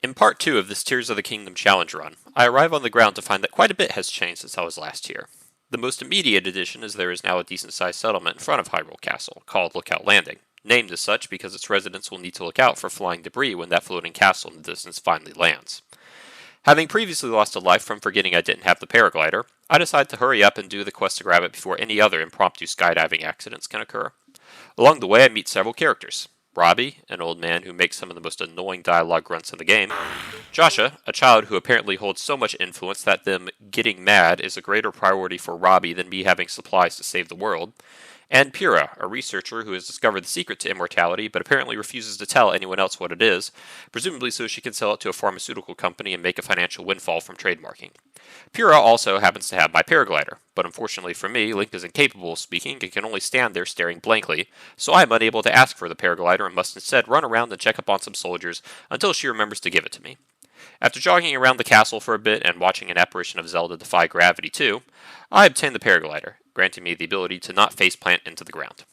In part 2 of this Tears of the Kingdom challenge run, I arrive on the ground to find that quite a bit has changed since I was last here. The most immediate addition is there is now a decent-sized settlement in front of Hyrule Castle, called Lookout Landing, named as such because its residents will need to look out for flying debris when that floating castle in the distance finally lands. Having previously lost a life from forgetting I didn't have the paraglider, I decide to hurry up and do the quest to grab it before any other impromptu skydiving accidents can occur. Along the way I meet several characters. Robbie, an old man who makes some of the most annoying dialogue grunts in the game, Joshua, a child who apparently holds so much influence that them getting mad is a greater priority for Robbie than me having supplies to save the world, and Pyrrha, a researcher who has discovered the secret to immortality but apparently refuses to tell anyone else what it is, presumably so she can sell it to a pharmaceutical company and make a financial windfall from trademarking. Pyrrha also happens to have my paraglider, but unfortunately for me, Link is incapable of speaking and can only stand there staring blankly, so I am unable to ask for the paraglider and must instead run around and check up on some soldiers until she remembers to give it to me. After jogging around the castle for a bit and watching an apparition of Zelda defy gravity too, I obtain the paraglider, granting me the ability to not faceplant into the ground.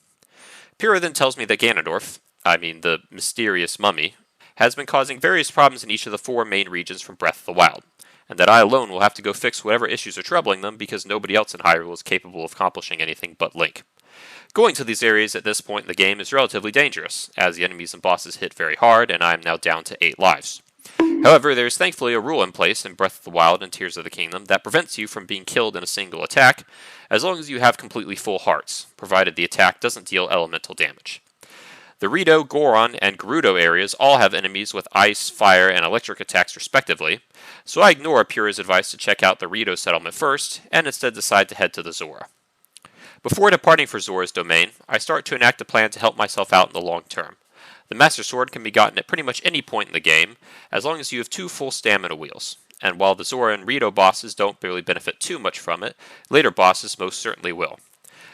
Pyrrha then tells me that the mysterious mummy, has been causing various problems in each of the 4 main regions from Breath of the Wild, and that I alone will have to go fix whatever issues are troubling them because nobody else in Hyrule is capable of accomplishing anything but Link. Going to these areas at this point in the game is relatively dangerous, as the enemies and bosses hit very hard and I am now down to 8 lives. However, there is thankfully a rule in place in Breath of the Wild and Tears of the Kingdom that prevents you from being killed in a single attack, as long as you have completely full hearts, provided the attack doesn't deal elemental damage. The Rito, Goron, and Gerudo areas all have enemies with ice, fire, and electric attacks respectively, so I ignore Pyrrha's advice to check out the Rito settlement first, and instead decide to head to the Zora. Before departing for Zora's domain, I start to enact a plan to help myself out in the long term. The Master Sword can be gotten at pretty much any point in the game, as long as you have 2 full stamina wheels, and while the Zora and Rito bosses don't really benefit too much from it, later bosses most certainly will.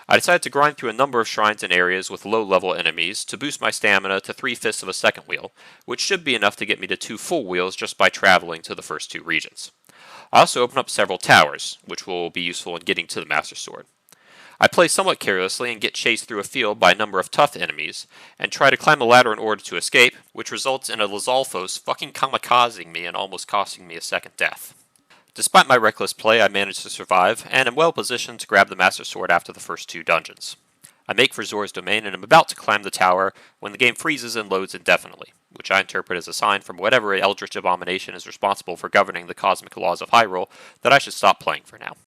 I decided to grind through a number of shrines and areas with low-level enemies to boost my stamina to 3/5 of a second wheel, which should be enough to get me to 2 full wheels just by traveling to the first 2 regions. I also open up several towers, which will be useful in getting to the Master Sword. I play somewhat carelessly and get chased through a field by a number of tough enemies, and try to climb a ladder in order to escape, which results in a Lizalfos fucking kamikazing me and almost costing me a second death. Despite my reckless play, I manage to survive, and am well positioned to grab the Master Sword after the first 2 dungeons. I make for Zora's domain and am about to climb the tower when the game freezes and loads indefinitely, which I interpret as a sign from whatever eldritch abomination is responsible for governing the cosmic laws of Hyrule that I should stop playing for now.